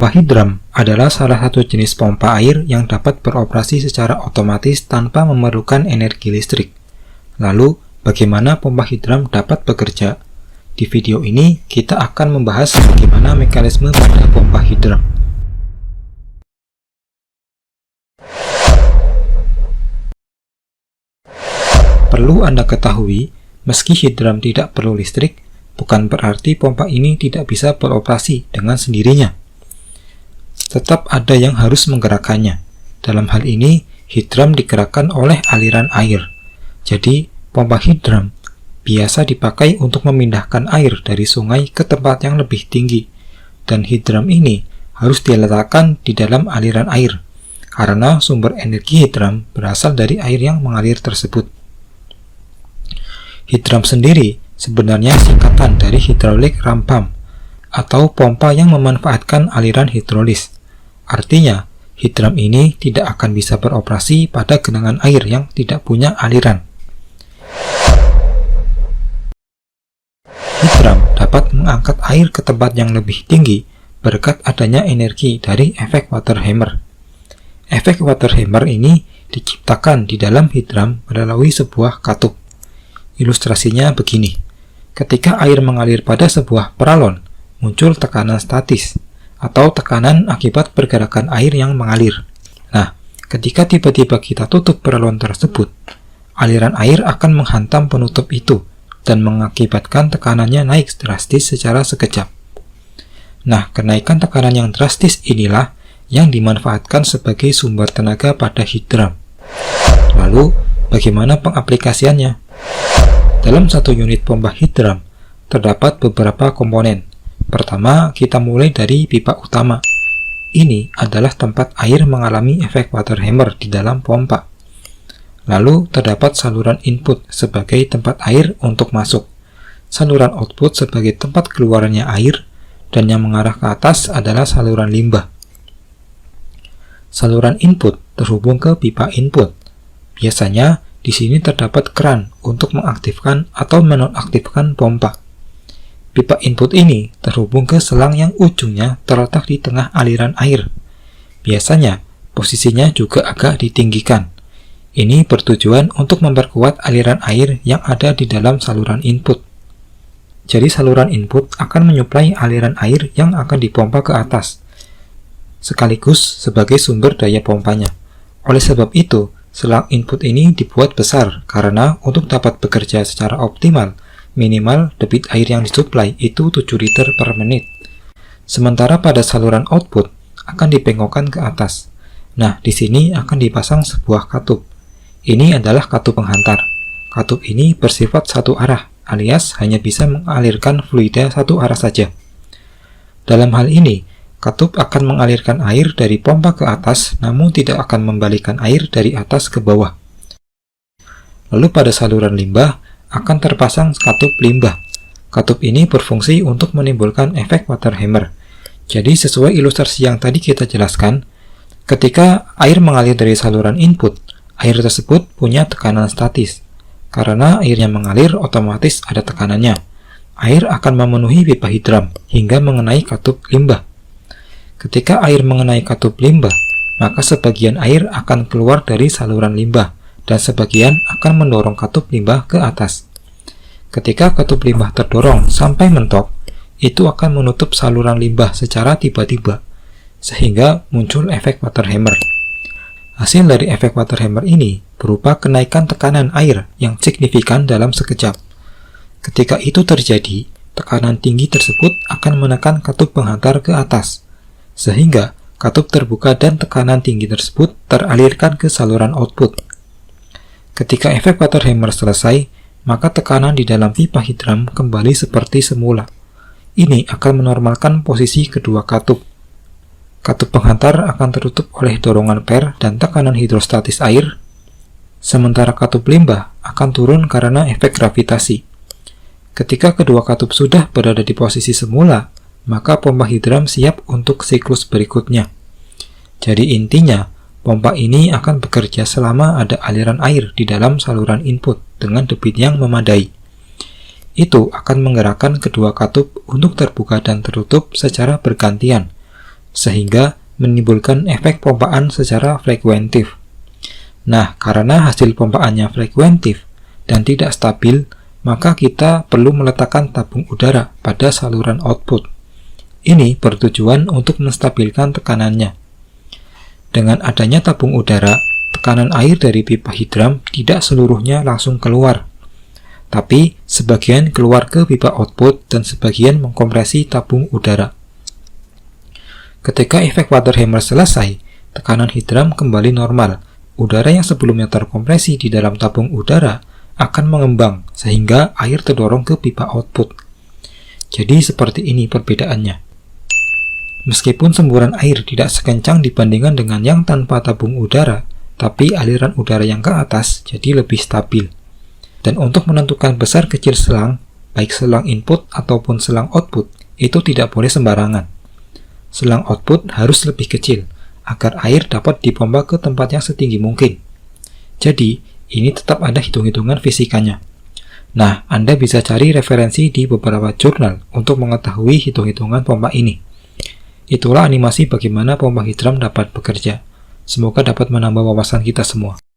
Pompa hidram adalah salah satu jenis pompa air yang dapat beroperasi secara otomatis tanpa memerlukan energi listrik. Lalu, bagaimana pompa hidram dapat bekerja? Di video ini, kita akan membahas bagaimana mekanisme pada pompa hidram. Perlu Anda ketahui, meski hidram tidak perlu listrik, bukan berarti pompa ini tidak bisa beroperasi dengan sendirinya. Tetap ada yang harus menggerakkannya. Dalam hal ini, hidram digerakkan oleh aliran air. Jadi, pompa hidram biasa dipakai untuk memindahkan air dari sungai ke tempat yang lebih tinggi. Dan hidram ini harus diletakkan di dalam aliran air, karena sumber energi hidram berasal dari air yang mengalir tersebut. Hidram sendiri sebenarnya singkatan dari hydraulic ram pump, atau pompa yang memanfaatkan aliran hidrolis. Artinya, hidram ini tidak akan bisa beroperasi pada genangan air yang tidak punya aliran. Hidram dapat mengangkat air ke tempat yang lebih tinggi berkat adanya energi dari efek water hammer. Efek water hammer ini diciptakan di dalam hidram melalui sebuah katup. Ilustrasinya begini. Ketika air mengalir pada sebuah peralon, muncul tekanan statis, atau tekanan akibat pergerakan air yang mengalir. Nah, ketika tiba-tiba kita tutup peralon tersebut, aliran air akan menghantam penutup itu dan mengakibatkan tekanannya naik drastis secara sekejap. Nah, kenaikan tekanan yang drastis inilah yang dimanfaatkan sebagai sumber tenaga pada hidram. Lalu, bagaimana pengaplikasiannya? Dalam satu unit pompa hidram, terdapat beberapa komponen. Pertama, kita mulai dari pipa utama. Ini adalah tempat air mengalami efek water hammer di dalam pompa. Lalu, terdapat saluran input sebagai tempat air untuk masuk, saluran output sebagai tempat keluarnya air, dan yang mengarah ke atas adalah saluran limbah. Saluran input terhubung ke pipa input. Biasanya, di sini terdapat keran untuk mengaktifkan atau menonaktifkan pompa. Pipa input ini terhubung ke selang yang ujungnya terletak di tengah aliran air. Biasanya, posisinya juga agak ditinggikan. Ini bertujuan untuk memperkuat aliran air yang ada di dalam saluran input. Jadi saluran input akan menyuplai aliran air yang akan dipompa ke atas, sekaligus sebagai sumber daya pompanya. Oleh sebab itu, selang input ini dibuat besar karena untuk dapat bekerja secara optimal, minimal debit air yang disuplai itu 7 liter per menit. Sementara pada saluran output akan dibengkokkan ke atas. Nah, di sini akan dipasang sebuah katup. Ini adalah katup penghantar. Katup ini bersifat satu arah, alias hanya bisa mengalirkan fluida satu arah saja. Dalam hal ini, katup akan mengalirkan air dari pompa ke atas, namun tidak akan membalikan air dari atas ke bawah. Lalu pada saluran limbah, akan terpasang katup limbah. Katup ini berfungsi untuk menimbulkan efek water hammer. Jadi sesuai ilustrasi yang tadi kita jelaskan, ketika air mengalir dari saluran input, air tersebut punya tekanan statis. Karena airnya mengalir, otomatis ada tekanannya. Air akan memenuhi pipa hidram hingga mengenai katup limbah. Ketika air mengenai katup limbah, maka sebagian air akan keluar dari saluran limbah, dan sebagian akan mendorong katup limbah ke atas. Ketika katup limbah terdorong sampai mentok, itu akan menutup saluran limbah secara tiba-tiba, sehingga muncul efek water hammer. Hasil dari efek water hammer ini berupa kenaikan tekanan air yang signifikan dalam sekejap. Ketika itu terjadi, tekanan tinggi tersebut akan menekan katup penghantar ke atas, sehingga katup terbuka dan tekanan tinggi tersebut teralirkan ke saluran output. Ketika efek water hammer selesai, maka tekanan di dalam pipa hidram kembali seperti semula. Ini akan menormalkan posisi kedua katup. Katup penghantar akan tertutup oleh dorongan per dan tekanan hidrostatis air, sementara katup limbah akan turun karena efek gravitasi. Ketika kedua katup sudah berada di posisi semula, maka pompa hidram siap untuk siklus berikutnya. Jadi intinya, pompa ini akan bekerja selama ada aliran air di dalam saluran input dengan debit yang memadai. Itu akan menggerakkan kedua katup untuk terbuka dan tertutup secara bergantian. sehingga menimbulkan efek pompaan secara frekuentif. Nah, karena hasil pompaannya frekuentif dan tidak stabil, maka kita perlu meletakkan tabung udara pada saluran output. Ini bertujuan untuk menstabilkan tekanannya. Dengan adanya tabung udara, tekanan air dari pipa hidram tidak seluruhnya langsung keluar, tapi sebagian keluar ke pipa output dan sebagian mengkompresi tabung udara. Ketika efek water hammer selesai, tekanan hidram kembali normal. Udara yang sebelumnya terkompresi di dalam tabung udara akan mengembang sehingga air terdorong ke pipa output. Jadi seperti ini perbedaannya. Meskipun semburan air tidak sekencang dibandingkan dengan yang tanpa tabung udara, tapi aliran udara yang ke atas jadi lebih stabil. Dan untuk menentukan besar kecil selang, baik selang input ataupun selang output, itu tidak boleh sembarangan. Selang output harus lebih kecil, agar air dapat dipompa ke tempat yang setinggi mungkin. Jadi, ini tetap ada hitung-hitungan fisikanya. Nah, Anda bisa cari referensi di beberapa jurnal untuk mengetahui hitung-hitungan pompa ini. Itulah animasi bagaimana pompa hidram dapat bekerja. Semoga dapat menambah wawasan kita semua.